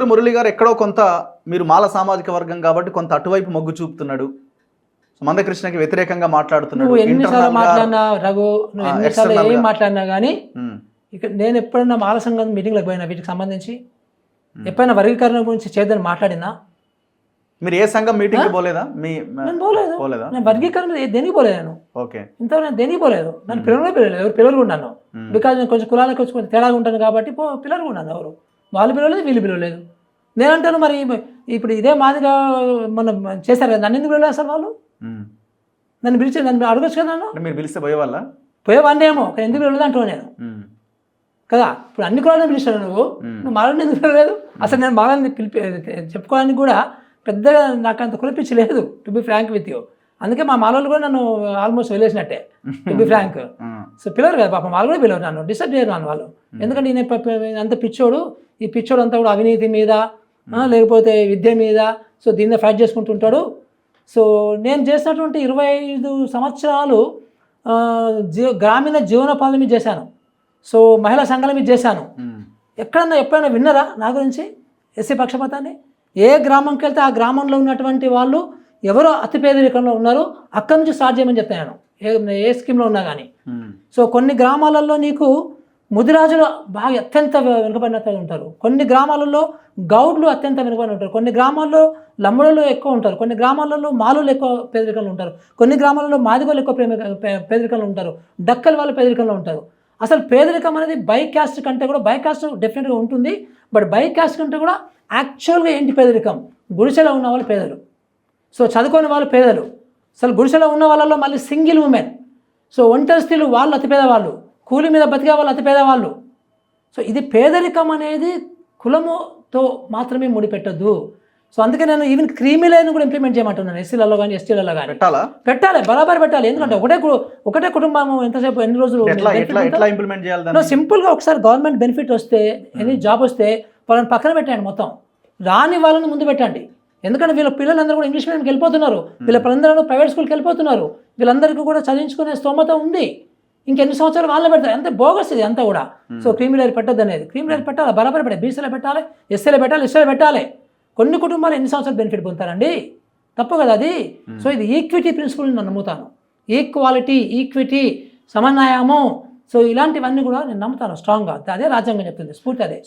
మంత్రి మురళి గారు ఎక్కడో కొంత మీరు మాల సామాజిక వర్గం కాబట్టి కొంత అటువైపు మొగ్గు చూపుతున్నాడు, మందకృష్ణకి వ్యతిరేకంగా మాట్లాడుతున్నాడు. నువ్వు ఎన్నిసార్లు మాట్లాడినా రఘు, నువ్వు ఎన్నిసార్లు ఏం మాట్లాడినా కానీ ఇక్కడ నేను ఎప్పుడన్నా మాల సంఘం మీటింగ్లకు పోయినా వీటికి సంబంధించి ఎప్పుడైనా వర్గీకరణ గురించి చేద్దని మాట్లాడినా? మీరు ఏ సంఘం మీటింగ్ పోలేదా? నేను పోలేదు. నేను వర్గీకరణ దేనికి పోలేదు. నేను ఓకే ఇంతవరకు నేను దేనికి పోలేదు. నన్ను పిల్లలు ఎవరు పిల్లలు ఉన్నాను. బికాజ్ నేను కొంచెం కులాలకు వచ్చి కొంచెం తేడాగా ఉంటాను కాబట్టి పిల్లలు ఉన్నాను. ఎవరు వాళ్ళు పిలవలేదు, వీళ్ళు పిలవలేదు. నేనంటాను మరి ఇప్పుడు ఇదే మాదిగా మనం చేశారు కదా, నన్ను ఎందుకు పిలవలేదు అసలు? వాళ్ళు నన్ను పిలిచి నన్ను అడగచ్చు కదా. నన్ను మీరు పిలిస్తే పోయేవాళ్ళ? పోయేవాడిని ఏమో, ఎందుకు పిలవలేదు అంటున్నాను నేను కదా. ఇప్పుడు అన్ని కులాలను పిలిచాను, నువ్వు మాలని ఎందుకు పిలవలేదు? అసలు నేను మాలని చెప్పుకోవడానికి కూడా పెద్దగా నాకు అంత కులపిచ్చి లేదు, to be frank with you. అందుకే మా మాలోళ్ళు కూడా నన్ను ఆల్మోస్ట్ వదిలేసినట్టే, టు బి ఫ్రాంక్. సో పిల్లలు కదా పాపం, వాళ్ళు కూడా పిల్లలు, నన్ను డిస్టర్బ్ చేయరు నన్ను వాళ్ళు. ఎందుకంటే నేను అంత పిచ్చోడు, ఈ పిచ్చోడు అంతా కూడా అవినీతి మీద లేకపోతే విద్య మీద సో దీన్ని ఫైట్ చేసుకుంటుంటాడు. సో నేను చేసినటువంటి 25 సంవత్సరాలు గ్రామీణ జీవనోపాధి మీద చేశాను. సో మహిళా సంఘాల మీద చేశాను. ఎప్పుడైనా విన్నారా నా గురించి ఎస్సీ పక్షపాతాన్ని? ఏ గ్రామంకి వెళ్తే ఆ గ్రామంలో ఉన్నటువంటి వాళ్ళు ఎవరో అతి పేదరికంలో ఉన్నారు, అక్కడి నుంచి స్టార్ట్ చేయమని చెప్తాను ఏ స్కీమ్లో ఉన్నా కానీ. సో కొన్ని గ్రామాలలో నీకు ముదిరాజులు బాగా అత్యంత వెనుకబడిన ఉంటారు, కొన్ని గ్రామాలలో గౌడ్లు అత్యంత వెనుకబడి ఉంటారు, కొన్ని గ్రామాల్లో లంబడులు ఎక్కువ ఉంటారు, కొన్ని గ్రామాలలో మాలులు ఎక్కువ పేదరికంలో ఉంటారు, కొన్ని గ్రామాలలో మాదిగోలు ఎక్కువ పేదరికంలో ఉంటారు, డక్కల వాళ్ళు పేదరికంలో ఉంటారు. అసలు పేదరికం అనేది బై క్యాస్ట్ కంటే కూడా, బై క్యాస్ట్ డెఫినెట్గా ఉంటుంది, బట్ బై క్యాస్ట్ కంటే కూడా యాక్చువల్గా ఏంటి పేదరికం? గుడిసెలో ఉన్న వాళ్ళు పేదలు, సో చదువుకోని వాళ్ళు పేదలు. అసలు గుడిసెలో ఉన్న వాళ్ళలో మళ్ళీ సింగిల్ ఉమెన్, సో ఒంటరి స్త్రీలు వాళ్ళు అతి పేదవాళ్ళు, కూలి మీద బతికే వాళ్ళు అతి పేదవాళ్ళు. సో ఇది పేదరికం అనేది కులముతో మాత్రమే ముడిపెట్టద్దు. సో అందుకే నేను ఈవెన్ క్రీమీ లైన్ కూడా ఇంప్లిమెంట్ చేయమంటున్నాను, ఎస్సీలలో కానీ ఎస్టీలలో కానీ పెట్టాలి, బరాబర్ పెట్టాలి. ఎందుకంటే ఒకటే కుటుంబం ఎంతసేపు ఎన్ని రోజులు సింపుల్గా ఒకసారి గవర్నమెంట్ బెనిఫిట్ వస్తే, ఎనీ జాబ్ వస్తే వాళ్ళని పక్కన పెట్టండి, మొత్తం రాని వాళ్ళని ముందు పెట్టండి. ఎందుకంటే వీళ్ళ పిల్లలందరూ కూడా ఇంగ్లీష్ మీడియంకి వెళ్ళిపోతున్నారు, వీళ్ళ పిల్లలందరూ ప్రైవేట్ స్కూల్కి వెళ్ళిపోతున్నారు, వీళ్ళందరికీ కూడా చదివించుకునే స్తోమత ఉంది. ఇంకెన్ని సంవత్సరాలు వాళ్ళే పెడతారు, అంతే బోగస్ ఇది అంతా కూడా. సో క్రీమీ లేయర్ పెట్టద్దు అనేది, క్రీమీ లేయర్ పెట్టాలి, బరాబర్ పెట్టాలి, బీసీలో పెట్టాలి, ఎస్సీలో పెట్టాలి, ఎస్సీలో పెట్టాలి. కొన్ని కుటుంబాలు ఎన్ని సంవత్సరాలు బెనిఫిట్ పొందుతారండి? తప్పు కదా అది. సో ఇది ఈక్విటీ ప్రిన్సిపల్ నేను నమ్ముతాను, ఈక్వాలిటీ, ఈక్విటీ, సమన్వయము. సో ఇలాంటివన్నీ కూడా నేను నమ్ముతాను స్ట్రాంగ్గా. అదే రాజ్యాంగం చెప్తుంది, స్ఫూర్తి అదే.